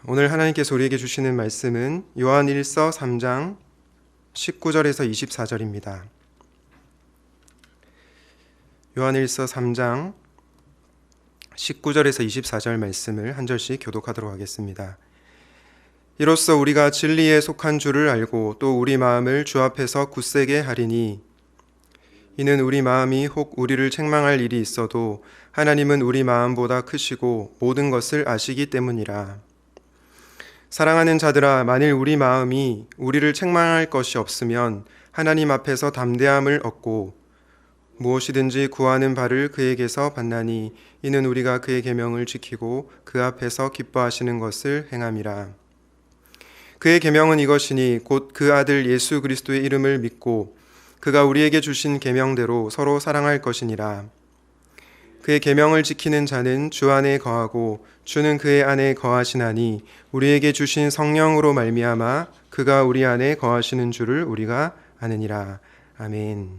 오늘 하나님께서 우리에게 주시는 말씀은 요한일서 3장 19절에서 24절입니다. 요한일서 3장 19절에서 24절 말씀을 한 절씩 교독하도록 하겠습니다. 이로써 우리가 진리에 속한 줄을 알고 또 우리 마음을 주 앞에서 굳세게 하리니 이는 우리 마음이 혹 우리를 책망할 일이 있어도 하나님은 우리 마음보다 크시고 모든 것을 아시기 때문이라. 사랑하는 자들아, 만일 우리 마음이 우리를 책망할 것이 없으면 하나님 앞에서 담대함을 얻고 무엇이든지 구하는 바를 그에게서 받나니 이는 우리가 그의 계명을 지키고 그 앞에서 기뻐하시는 것을 행함이라. 그의 계명은 이것이니 곧 그 아들 예수 그리스도의 이름을 믿고 그가 우리에게 주신 계명대로 서로 사랑할 것이니라. 그의 계명을 지키는 자는 주 안에 거하고 주는 그의 안에 거하시나니 우리에게 주신 성령으로 말미암아 그가 우리 안에 거하시는 줄을 우리가 아느니라. 아멘.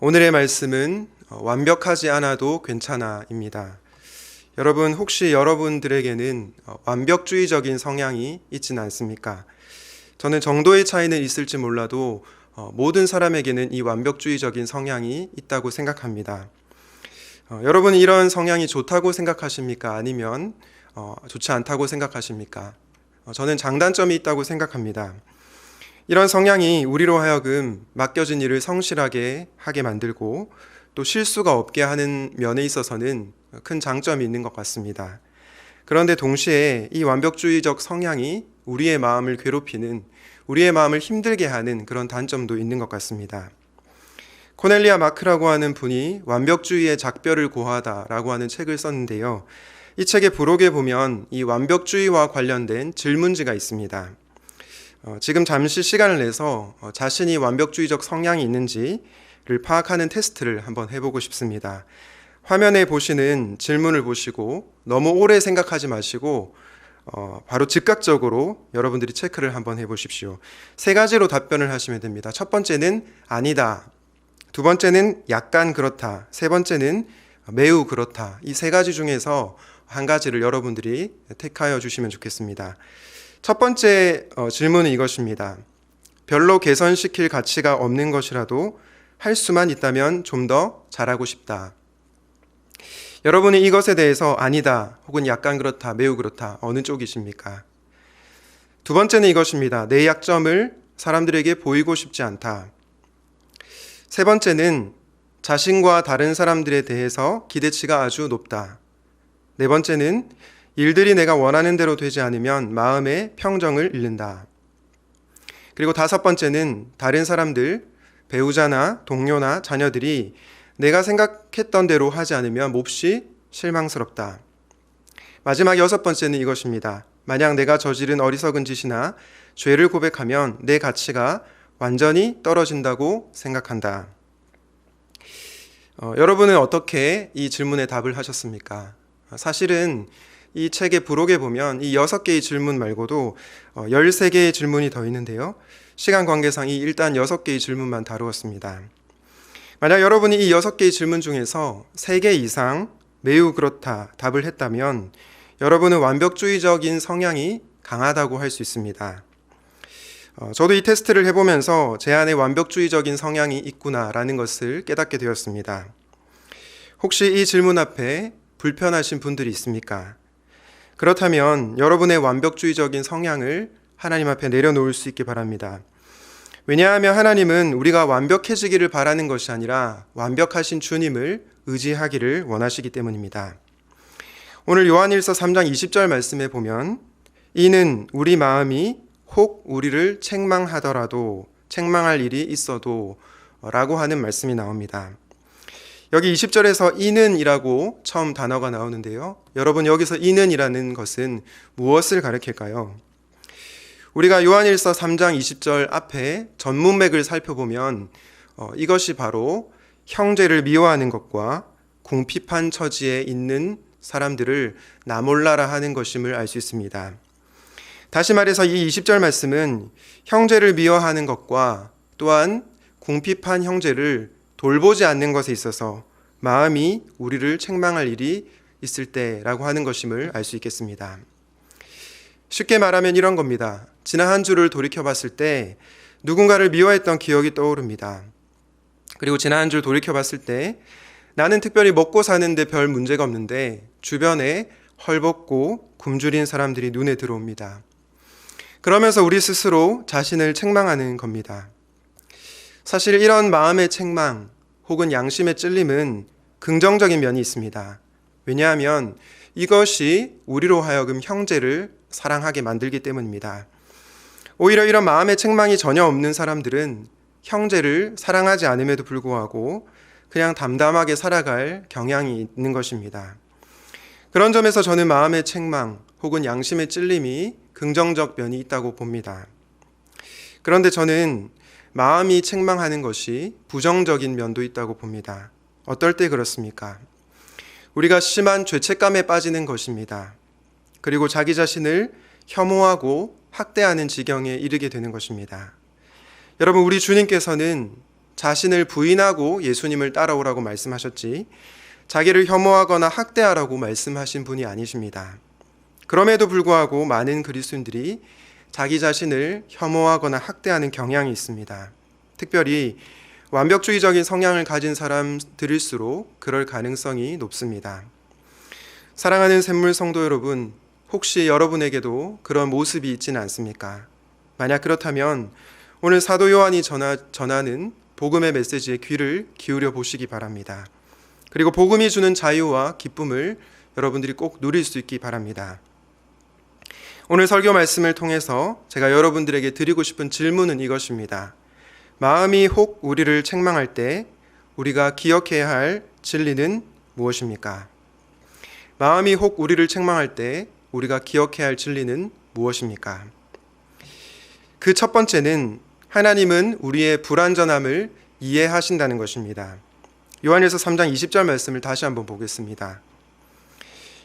오늘의 말씀은 완벽하지 않아도 괜찮아입니다. 여러분, 혹시 여러분들에게는 완벽주의적인 성향이 있지는 않습니까? 저는 정도의 차이는 있을지 몰라도 모든 사람에게는 이 완벽주의적인 성향이 있다고 생각합니다. 여러분은 이런 성향이 좋다고 생각하십니까? 아니면 좋지 않다고 생각하십니까? 저는 장단점이 있다고 생각합니다. 이런 성향이 우리로 하여금 맡겨진 일을 성실하게 하게 만들고 또 실수가 없게 하는 면에 있어서는 큰 장점이 있는 것 같습니다. 그런데 동시에 이 완벽주의적 성향이 우리의 마음을 괴롭히는, 우리의 마음을 힘들게 하는 그런 단점도 있는 것 같습니다. 코넬리아 마크라고 하는 분이 완벽주의의 작별을 고하다라고 하는 책을 썼는데요. 이 책의 부록에 보면 이 완벽주의와 관련된 질문지가 있습니다. 지금 잠시 시간을 내서 자신이 완벽주의적 성향이 있는지를 파악하는 테스트를 한번 해보고 싶습니다. 화면에 보시는 질문을 보시고 너무 오래 생각하지 마시고 바로 즉각적으로 여러분들이 체크를 한번 해보십시오. 세 가지로 답변을 하시면 됩니다. 첫 번째는 아니다. 두 번째는 약간 그렇다. 세 번째는 매우 그렇다. 이 세 가지 중에서 한 가지를 여러분들이 택하여 주시면 좋겠습니다. 첫 번째 질문은 이것입니다. 별로 개선시킬 가치가 없는 것이라도 할 수만 있다면 좀 더 잘하고 싶다. 여러분이 이것에 대해서 아니다, 혹은 약간 그렇다, 매우 그렇다, 어느 쪽이십니까? 두 번째는 이것입니다. 내 약점을 사람들에게 보이고 싶지 않다. 세 번째는 자신과 다른 사람들에 대해서 기대치가 아주 높다. 네 번째는 일들이 내가 원하는 대로 되지 않으면 마음의 평정을 잃는다. 그리고 다섯 번째는 다른 사람들, 배우자나 동료나 자녀들이 내가 생각했던 대로 하지 않으면 몹시 실망스럽다. 마지막 여섯 번째는 이것입니다. 만약 내가 저지른 어리석은 짓이나 죄를 고백하면 내 가치가 완전히 떨어진다고 생각한다. 여러분은 어떻게 이 질문에 답을 하셨습니까? 사실은 이 책의 부록에 보면 이 6개의 질문 말고도 13개의 질문이 더 있는데요. 시간 관계상 이 일단 6개의 질문만 다루었습니다. 만약 여러분이 이 6개의 질문 중에서 3개 이상 매우 그렇다 답을 했다면 여러분은 완벽주의적인 성향이 강하다고 할 수 있습니다. 저도 이 테스트를 해보면서 제 안에 완벽주의적인 성향이 있구나라는 것을 깨닫게 되었습니다. 혹시 이 질문 앞에 불편하신 분들이 있습니까? 그렇다면 여러분의 완벽주의적인 성향을 하나님 앞에 내려놓을 수 있기 바랍니다. 왜냐하면 하나님은 우리가 완벽해지기를 바라는 것이 아니라 완벽하신 주님을 의지하기를 원하시기 때문입니다. 오늘 요한일서 3장 20절 말씀에 보면 이는 우리 마음이 혹 우리를 책망하더라도, 책망할 일이 있어도 라고 하는 말씀이 나옵니다. 여기 20절에서 이는 이라고 처음 단어가 나오는데요. 여러분, 여기서 이는 이라는 것은 무엇을 가리킬까요? 우리가 요한일서 3장 20절 앞에 전문맥을 살펴보면 이것이 바로 형제를 미워하는 것과 궁핍한 처지에 있는 사람들을 나 몰라라 하는 것임을 알 수 있습니다. 다시 말해서 이 20절 말씀은 형제를 미워하는 것과 또한 궁핍한 형제를 돌보지 않는 것에 있어서 마음이 우리를 책망할 일이 있을 때라고 하는 것임을 알 수 있겠습니다. 쉽게 말하면 이런 겁니다. 지난 한 주를 돌이켜 봤을 때 누군가를 미워했던 기억이 떠오릅니다. 그리고 지난 한 주를 돌이켜 봤을 때 나는 특별히 먹고 사는데 별 문제가 없는데 주변에 헐벗고 굶주린 사람들이 눈에 들어옵니다. 그러면서 우리 스스로 자신을 책망하는 겁니다. 사실 이런 마음의 책망 혹은 양심의 찔림은 긍정적인 면이 있습니다. 왜냐하면 이것이 우리로 하여금 형제를 사랑하게 만들기 때문입니다. 오히려 이런 마음의 책망이 전혀 없는 사람들은 형제를 사랑하지 않음에도 불구하고 그냥 담담하게 살아갈 경향이 있는 것입니다. 그런 점에서 저는 마음의 책망 혹은 양심의 찔림이 긍정적 면이 있다고 봅니다. 그런데 저는 마음이 책망하는 것이 부정적인 면도 있다고 봅니다. 어떨 때 그렇습니까? 우리가 심한 죄책감에 빠지는 것입니다. 그리고 자기 자신을 혐오하고 학대하는 지경에 이르게 되는 것입니다. 여러분, 우리 주님께서는 자신을 부인하고 예수님을 따라오라고 말씀하셨지 자기를 혐오하거나 학대하라고 말씀하신 분이 아니십니다. 그럼에도 불구하고 많은 그리스도인들이 자기 자신을 혐오하거나 학대하는 경향이 있습니다. 특별히 완벽주의적인 성향을 가진 사람들일수록 그럴 가능성이 높습니다. 사랑하는 샘물 성도 여러분, 혹시 여러분에게도 그런 모습이 있지는 않습니까? 만약 그렇다면 오늘 사도 요한이 전하는 복음의 메시지에 귀를 기울여 보시기 바랍니다. 그리고 복음이 주는 자유와 기쁨을 여러분들이 꼭 누릴 수 있기 바랍니다. 오늘 설교 말씀을 통해서 제가 여러분들에게 드리고 싶은 질문은 이것입니다. 마음이 혹 우리를 책망할 때 우리가 기억해야 할 진리는 무엇입니까? 마음이 혹 우리를 책망할 때 우리가 기억해야 할 진리는 무엇입니까? 그 첫 번째는 하나님은 우리의 불완전함을 이해하신다는 것입니다. 요한일서 3장 20절 말씀을 다시 한번 보겠습니다.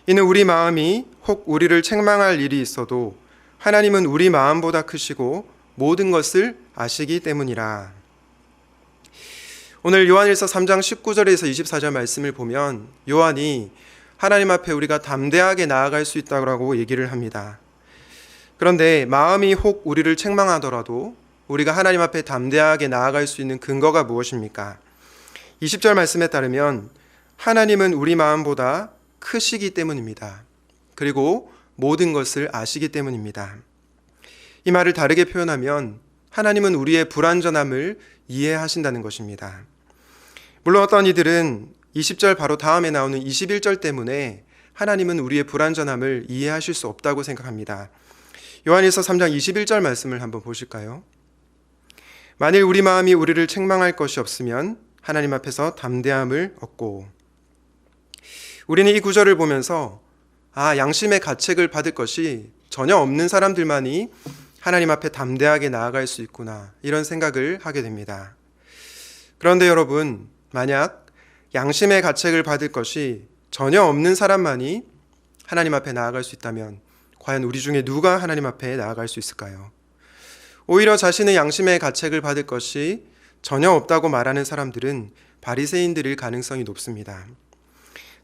이는 우리 마음이 혹 우리를 책망할 일이 있어도 하나님은 우리 마음보다 크시고 모든 것을 아시기 때문이라. 오늘 요한일서 3장 19절에서 24절 말씀을 보면 요한이 하나님 앞에 우리가 담대하게 나아갈 수 있다고 얘기를 합니다. 그런데 마음이 혹 우리를 책망하더라도 우리가 하나님 앞에 담대하게 나아갈 수 있는 근거가 무엇입니까? 20절 말씀에 따르면 하나님은 우리 마음보다 크시기 때문입니다. 그리고 모든 것을 아시기 때문입니다. 이 말을 다르게 표현하면 하나님은 우리의 불완전함을 이해하신다는 것입니다. 물론 어떤 이들은 20절 바로 다음에 나오는 21절 때문에 하나님은 우리의 불완전함을 이해하실 수 없다고 생각합니다. 요한일서 3장 21절 말씀을 한번 보실까요? 만일 우리 마음이 우리를 책망할 것이 없으면 하나님 앞에서 담대함을 얻고. 우리는 이 구절을 보면서 양심의 가책을 받을 것이 전혀 없는 사람들만이 하나님 앞에 담대하게 나아갈 수 있구나, 이런 생각을 하게 됩니다. 그런데 여러분, 만약 양심의 가책을 받을 것이 전혀 없는 사람만이 하나님 앞에 나아갈 수 있다면 과연 우리 중에 누가 하나님 앞에 나아갈 수 있을까요? 오히려 자신의 양심의 가책을 받을 것이 전혀 없다고 말하는 사람들은 바리새인들일 가능성이 높습니다.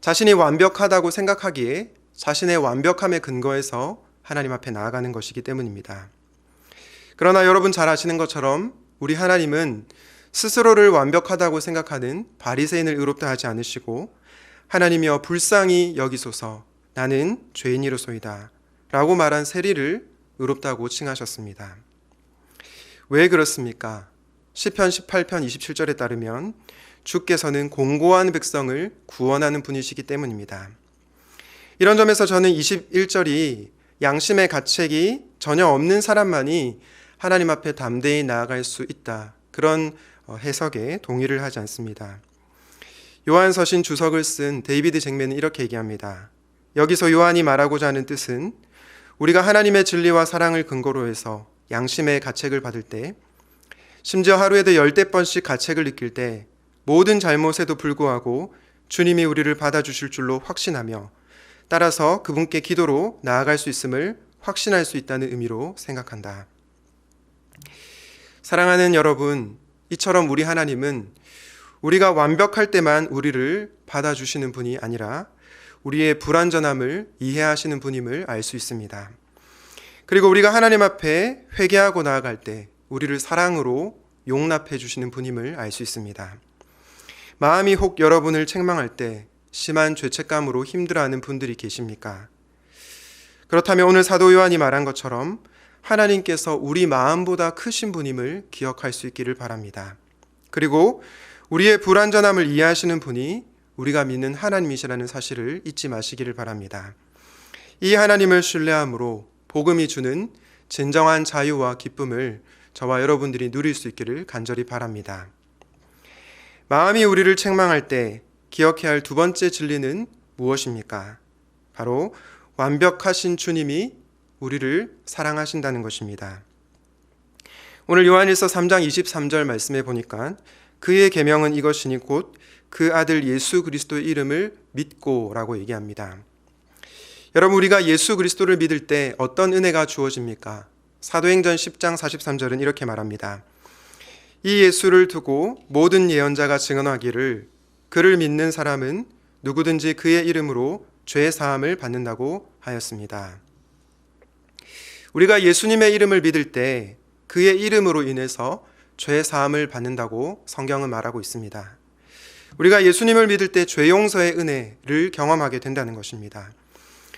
자신이 완벽하다고 생각하기에 자신의 완벽함에 근거해서 하나님 앞에 나아가는 것이기 때문입니다. 그러나 여러분 잘 아시는 것처럼 우리 하나님은 스스로를 완벽하다고 생각하는 바리새인을 의롭다 하지 않으시고 하나님이여 불쌍히 여기소서 나는 죄인이로소이다 라고 말한 세리를 의롭다고 칭하셨습니다. 왜 그렇습니까? 시편 18편 27절에 따르면 주께서는 공고한 백성을 구원하는 분이시기 때문입니다. 이런 점에서 저는 21절이 양심의 가책이 전혀 없는 사람만이 하나님 앞에 담대히 나아갈 수 있다, 그런 해석에 동의를 하지 않습니다. 요한서신 주석을 쓴 데이비드 잭맨은 이렇게 얘기합니다. 여기서 요한이 말하고자 하는 뜻은 우리가 하나님의 진리와 사랑을 근거로 해서 양심의 가책을 받을 때, 심지어 하루에도 10번씩 가책을 느낄 때 모든 잘못에도 불구하고 주님이 우리를 받아주실 줄로 확신하며 따라서 그분께 기도로 나아갈 수 있음을 확신할 수 있다는 의미로 생각한다. 사랑하는 여러분, 이처럼 우리 하나님은 우리가 완벽할 때만 우리를 받아주시는 분이 아니라 우리의 불완전함을 이해하시는 분임을 알 수 있습니다. 그리고 우리가 하나님 앞에 회개하고 나아갈 때 우리를 사랑으로 용납해 주시는 분임을 알 수 있습니다. 마음이 혹 여러분을 책망할 때 심한 죄책감으로 힘들어하는 분들이 계십니까? 그렇다면 오늘 사도 요한이 말한 것처럼 하나님께서 우리 마음보다 크신 분임을 기억할 수 있기를 바랍니다. 그리고 우리의 불완전함을 이해하시는 분이 우리가 믿는 하나님이시라는 사실을 잊지 마시기를 바랍니다. 이 하나님을 신뢰함으로 복음이 주는 진정한 자유와 기쁨을 저와 여러분들이 누릴 수 있기를 간절히 바랍니다. 마음이 우리를 책망할 때 기억해야 할 두 번째 진리는 무엇입니까? 바로 완벽하신 주님이 우리를 사랑하신다는 것입니다. 오늘 요한일서 3장 23절 말씀에 보니까 그의 계명은 이것이니 곧 그 아들 예수 그리스도의 이름을 믿고라고 얘기합니다. 여러분, 우리가 예수 그리스도를 믿을 때 어떤 은혜가 주어집니까? 사도행전 10장 43절은 이렇게 말합니다. 이 예수를 두고 모든 예언자가 증언하기를 그를 믿는 사람은 누구든지 그의 이름으로 죄 사함을 받는다고 하였습니다. 우리가 예수님의 이름을 믿을 때 그의 이름으로 인해서 죄 사함을 받는다고 성경은 말하고 있습니다. 우리가 예수님을 믿을 때 죄 용서의 은혜를 경험하게 된다는 것입니다.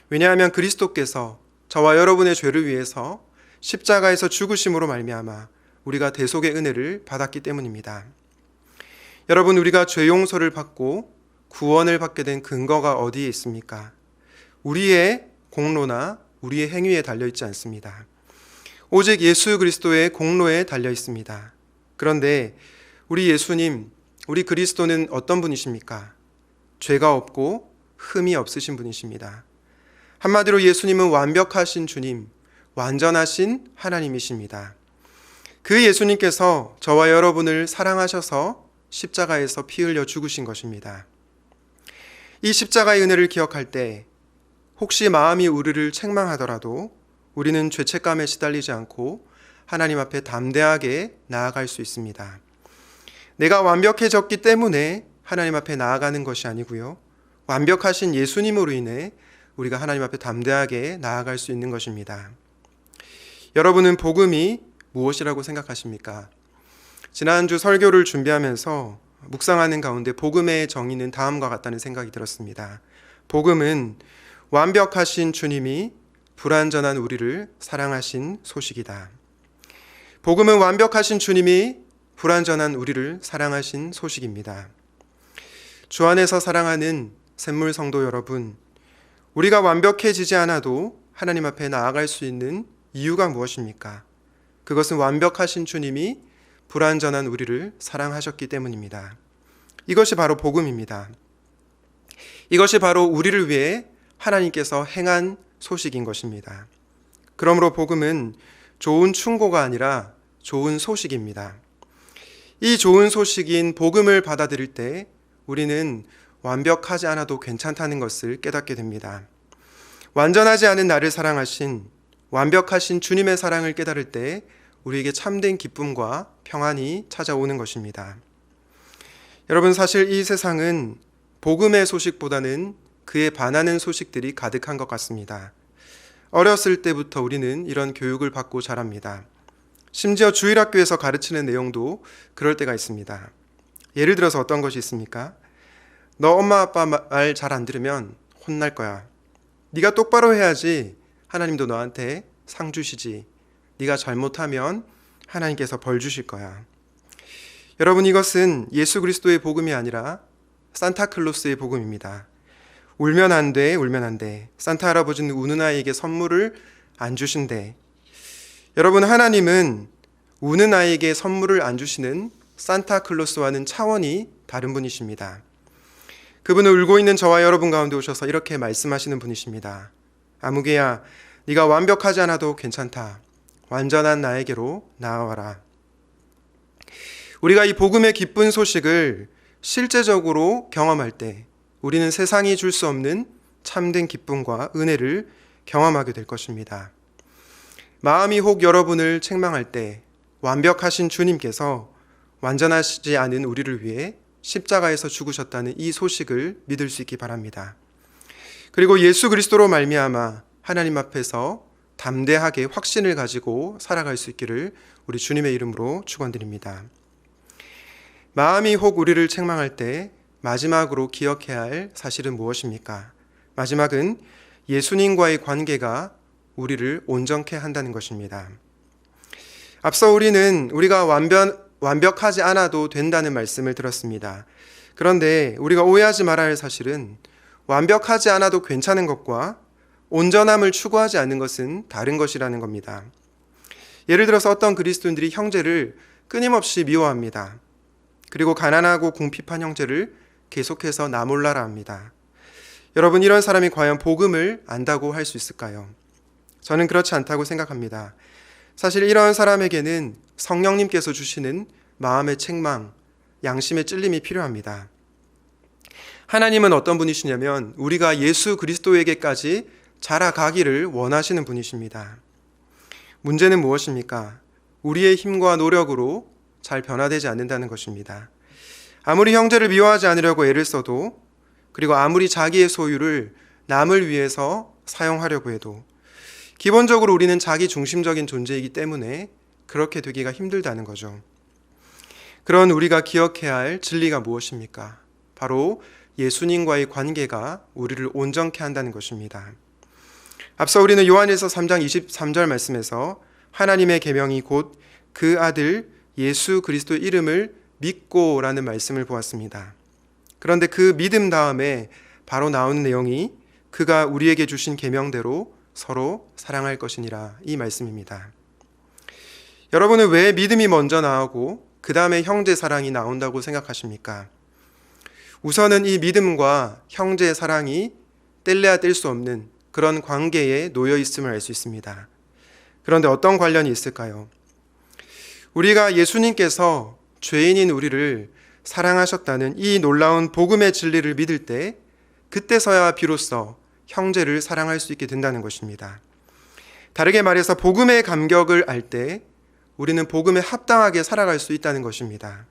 왜냐하면 그리스도께서 저와 여러분의 죄를 위해서 십자가에서 죽으심으로 말미암아 우리가 대속의 은혜를 받았기 때문입니다. 여러분, 우리가 죄 용서를 받고 구원을 받게 된 근거가 어디에 있습니까? 우리의 공로나 우리의 행위에 달려있지 않습니다. 오직 예수 그리스도의 공로에 달려 있습니다. 그런데 우리 예수님, 우리 그리스도는 어떤 분이십니까? 죄가 없고 흠이 없으신 분이십니다. 한마디로 예수님은 완벽하신 주님, 완전하신 하나님이십니다. 그 예수님께서 저와 여러분을 사랑하셔서 십자가에서 피 흘려 죽으신 것입니다. 이 십자가의 은혜를 기억할 때 혹시 마음이 우리를 책망하더라도 우리는 죄책감에 시달리지 않고 하나님 앞에 담대하게 나아갈 수 있습니다. 내가 완벽해졌기 때문에 하나님 앞에 나아가는 것이 아니고요. 완벽하신 예수님으로 인해 우리가 하나님 앞에 담대하게 나아갈 수 있는 것입니다. 여러분은 복음이 무엇이라고 생각하십니까? 지난주 설교를 준비하면서 묵상하는 가운데 복음의 정의는 다음과 같다는 생각이 들었습니다. 복음은 완벽하신 주님이 불완전한 우리를 사랑하신 소식이다. 복음은 완벽하신 주님이 불완전한 우리를 사랑하신 소식입니다. 주 안에서 사랑하는 샘물 성도 여러분, 우리가 완벽해지지 않아도 하나님 앞에 나아갈 수 있는 이유가 무엇입니까? 그것은 완벽하신 주님이 불완전한 우리를 사랑하셨기 때문입니다. 이것이 바로 복음입니다. 이것이 바로 우리를 위해 하나님께서 행한 소식인 것입니다. 그러므로 복음은 좋은 충고가 아니라 좋은 소식입니다. 이 좋은 소식인 복음을 받아들일 때 우리는 완벽하지 않아도 괜찮다는 것을 깨닫게 됩니다. 완전하지 않은 나를 사랑하신 완벽하신 주님의 사랑을 깨달을 때 우리에게 참된 기쁨과 평안이 찾아오는 것입니다. 여러분, 사실 이 세상은 복음의 소식보다는 그에 반하는 소식들이 가득한 것 같습니다. 어렸을 때부터 우리는 이런 교육을 받고 자랍니다. 심지어 주일학교에서 가르치는 내용도 그럴 때가 있습니다. 예를 들어서 어떤 것이 있습니까? 너 엄마 아빠 말 잘 안 들으면 혼날 거야. 네가 똑바로 해야지 하나님도 너한테 상 주시지. 네가 잘못하면 하나님께서 벌 주실 거야. 여러분, 이것은 예수 그리스도의 복음이 아니라 산타클로스의 복음입니다. 울면 안 돼, 울면 안 돼. 산타 할아버지는 우는 아이에게 선물을 안 주신대. 여러분, 하나님은 우는 아이에게 선물을 안 주시는 산타클로스와는 차원이 다른 분이십니다. 그분은 울고 있는 저와 여러분 가운데 오셔서 이렇게 말씀하시는 분이십니다. 아무개야, 네가 완벽하지 않아도 괜찮다. 완전한 나에게로 나아와라. 우리가 이 복음의 기쁜 소식을 실제적으로 경험할 때 우리는 세상이 줄 수 없는 참된 기쁨과 은혜를 경험하게 될 것입니다. 마음이 혹 여러분을 책망할 때 완벽하신 주님께서 완전하시지 않은 우리를 위해 십자가에서 죽으셨다는 이 소식을 믿을 수 있기 바랍니다. 그리고 예수 그리스도로 말미암아 하나님 앞에서 담대하게 확신을 가지고 살아갈 수 있기를 우리 주님의 이름으로 축원드립니다. 마음이 혹 우리를 책망할 때 마지막으로 기억해야 할 사실은 무엇입니까? 마지막은 예수님과의 관계가 우리를 온전케 한다는 것입니다. 앞서 우리가 완벽하지 않아도 된다는 말씀을 들었습니다. 그런데 우리가 오해하지 말아야 할 사실은 완벽하지 않아도 괜찮은 것과 온전함을 추구하지 않는 것은 다른 것이라는 겁니다. 예를 들어서 어떤 그리스도인들이 형제를 끊임없이 미워합니다. 그리고 가난하고 궁핍한 형제를 계속해서 나 몰라라 합니다. 여러분, 이런 사람이 과연 복음을 안다고 할 수 있을까요? 저는 그렇지 않다고 생각합니다. 사실 이런 사람에게는 성령님께서 주시는 마음의 책망, 양심의 찔림이 필요합니다. 하나님은 어떤 분이시냐면 우리가 예수 그리스도에게까지 자라가기를 원하시는 분이십니다. 문제는 무엇입니까? 우리의 힘과 노력으로 잘 변화되지 않는다는 것입니다. 아무리 형제를 미워하지 않으려고 애를 써도, 그리고 아무리 자기의 소유를 남을 위해서 사용하려고 해도 기본적으로 우리는 자기 중심적인 존재이기 때문에 그렇게 되기가 힘들다는 거죠. 그런 우리가 기억해야 할 진리가 무엇입니까? 바로 예수님과의 관계가 우리를 온전케 한다는 것입니다. 앞서 우리는 요한일서 3장 23절 말씀에서 하나님의 계명이 곧 그 아들 예수 그리스도 이름을 믿고라는 말씀을 보았습니다. 그런데 그 믿음 다음에 바로 나오는 내용이 그가 우리에게 주신 계명대로 서로 사랑할 것이니라, 이 말씀입니다. 여러분은 왜 믿음이 먼저 나오고 그 다음에 형제 사랑이 나온다고 생각하십니까? 우선은 이 믿음과 형제 사랑이 뗄래야 뗄 수 없는 그런 관계에 놓여 있음을 알 수 있습니다. 그런데 어떤 관련이 있을까요? 우리가 예수님께서 죄인인 우리를 사랑하셨다는 이 놀라운 복음의 진리를 믿을 때 그때서야 비로소 형제를 사랑할 수 있게 된다는 것입니다. 다르게 말해서 복음의 감격을 알 때 우리는 복음에 합당하게 살아갈 수 있다는 것입니다.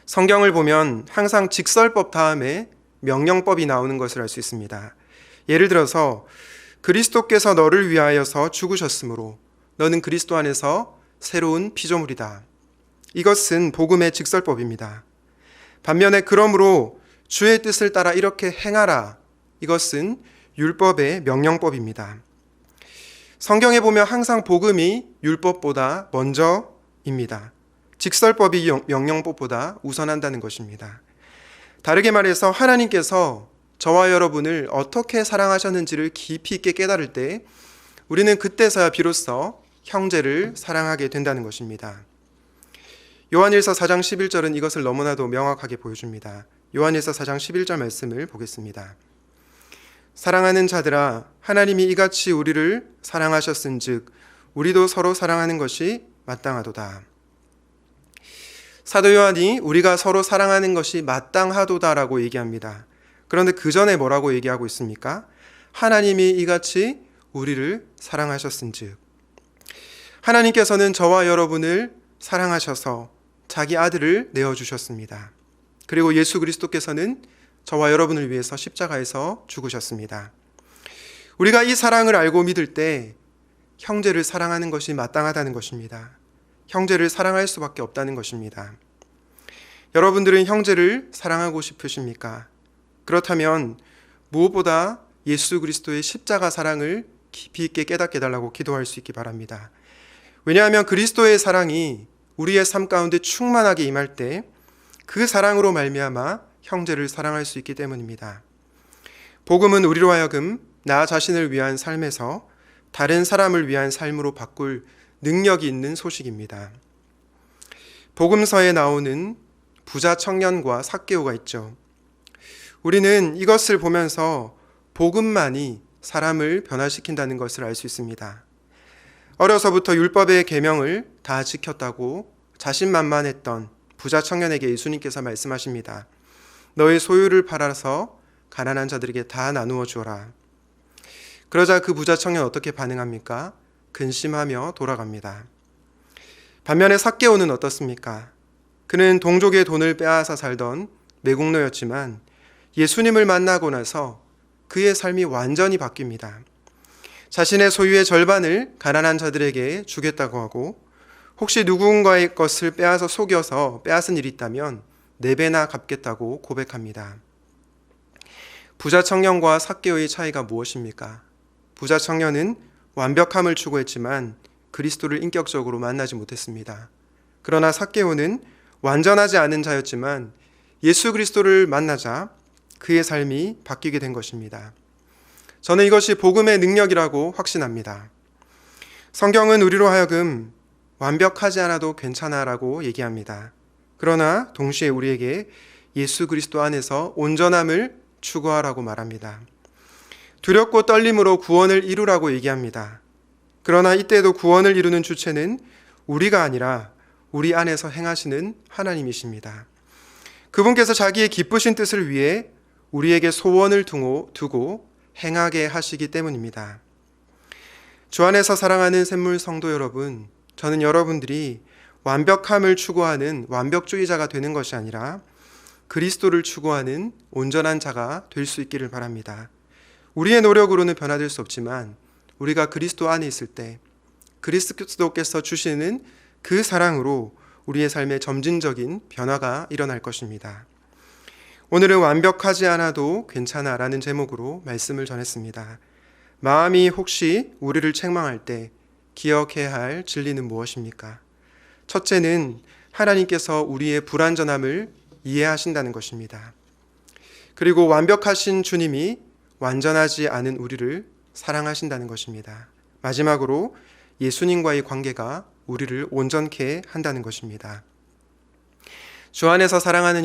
성경을 보면 항상 직설법 다음에 명령법이 나오는 것을 알 수 있습니다. 예를 들어서 그리스도께서 너를 위하여서 죽으셨으므로 너는 그리스도 안에서 새로운 피조물이다. 이것은 복음의 직설법입니다. 반면에 그러므로 주의 뜻을 따라 이렇게 행하라. 이것은 율법의 명령법입니다. 성경에 보면 항상 복음이 율법보다 먼저입니다. 직설법이 명령법보다 우선한다는 것입니다. 다르게 말해서 하나님께서 저와 여러분을 어떻게 사랑하셨는지를 깊이 있게 깨달을 때 우리는 그때서야 비로소 형제를 사랑하게 된다는 것입니다. 요한일서 4장 11절은 이것을 너무나도 명확하게 보여줍니다. 요한일서 4장 11절 말씀을 보겠습니다. 사랑하는 자들아, 하나님이 이같이 우리를 사랑하셨은즉 우리도 서로 사랑하는 것이 마땅하도다. 사도 요한이 우리가 서로 사랑하는 것이 마땅하도다라고 얘기합니다. 그런데 그 전에 뭐라고 얘기하고 있습니까? 하나님이 이같이 우리를 사랑하셨은즉. 하나님께서는 저와 여러분을 사랑하셔서 자기 아들을 내어주셨습니다. 그리고 예수 그리스도께서는 저와 여러분을 위해서 십자가에서 죽으셨습니다. 우리가 이 사랑을 알고 믿을 때 형제를 사랑하는 것이 마땅하다는 것입니다. 형제를 사랑할 수밖에 없다는 것입니다. 여러분들은 형제를 사랑하고 싶으십니까? 그렇다면 무엇보다 예수 그리스도의 십자가 사랑을 깊이 있게 깨닫게 해달라고 기도할 수 있기 바랍니다. 왜냐하면 그리스도의 사랑이 우리의 삶 가운데 충만하게 임할 때 그 사랑으로 말미암아 형제를 사랑할 수 있기 때문입니다. 복음은 우리로 하여금 나 자신을 위한 삶에서 다른 사람을 위한 삶으로 바꿀 능력이 있는 소식입니다. 복음서에 나오는 부자 청년과 삭개오가 있죠. 우리는 이것을 보면서 복음만이 사람을 변화시킨다는 것을 알 수 있습니다. 어려서부터 율법의 계명을 다 지켰다고 자신만만했던 부자 청년에게 예수님께서 말씀하십니다. 너의 소유를 팔아서 가난한 자들에게 다 나누어 주어라. 그러자 그 부자 청년 어떻게 반응합니까? 근심하며 돌아갑니다. 반면에 삭개오는 어떻습니까? 그는 동족의 돈을 빼앗아 살던 매국노였지만 예수님을 만나고 나서 그의 삶이 완전히 바뀝니다. 자신의 소유의 절반을 가난한 자들에게 주겠다고 하고 혹시 누군가의 것을 빼앗아 속여서 빼앗은 일이 있다면 4배나 갚겠다고 고백합니다. 부자 청년과 삭개오의 차이가 무엇입니까? 부자 청년은 완벽함을 추구했지만 그리스도를 인격적으로 만나지 못했습니다. 그러나 삭개오는 완전하지 않은 자였지만 예수 그리스도를 만나자 그의 삶이 바뀌게 된 것입니다. 저는 이것이 복음의 능력이라고 확신합니다. 성경은 우리로 하여금 완벽하지 않아도 괜찮아라고 얘기합니다. 그러나 동시에 우리에게 예수 그리스도 안에서 온전함을 추구하라고 말합니다. 두렵고 떨림으로 구원을 이루라고 얘기합니다. 그러나 이때도 구원을 이루는 주체는 우리가 아니라 우리 안에서 행하시는 하나님이십니다. 그분께서 자기의 기쁘신 뜻을 위해 우리에게 소원을 두고 행하게 하시기 때문입니다. 주 안에서 사랑하는 샘물 성도 여러분, 저는 여러분들이 완벽함을 추구하는 완벽주의자가 되는 것이 아니라 그리스도를 추구하는 온전한 자가 될 수 있기를 바랍니다. 우리의 노력으로는 변화될 수 없지만 우리가 그리스도 안에 있을 때 그리스도께서 주시는 그 사랑으로 우리의 삶에 점진적인 변화가 일어날 것입니다. 오늘은 완벽하지 않아도 괜찮아라는 제목으로 말씀을 전했습니다. 마음이 혹시 우리를 책망할 때 기억해야 할 진리는 무엇입니까? 첫째는 하나님께서 우리의 불완전함을 이해하신다는 것입니다. 그리고 완벽하신 주님이 완전하지 않은 우리를 사랑하신다는 것입니다. 마지막으로 예수님과의 관계가 우리를 온전케 한다는 것입니다. 주 안에서 사랑하는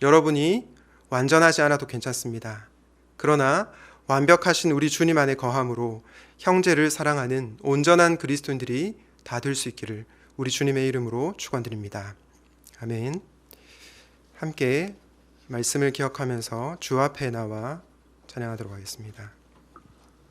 여러분이 완전하지 않아도 괜찮습니다. 그러나 완벽하신 우리 주님 안에 거함으로 형제를 사랑하는 온전한 그리스도인들이 다 될 수 있기를 우리 주님의 이름으로 축원드립니다. 아멘. 함께 말씀을 기억하면서 주 앞에 나와 찬양하도록 하겠습니다.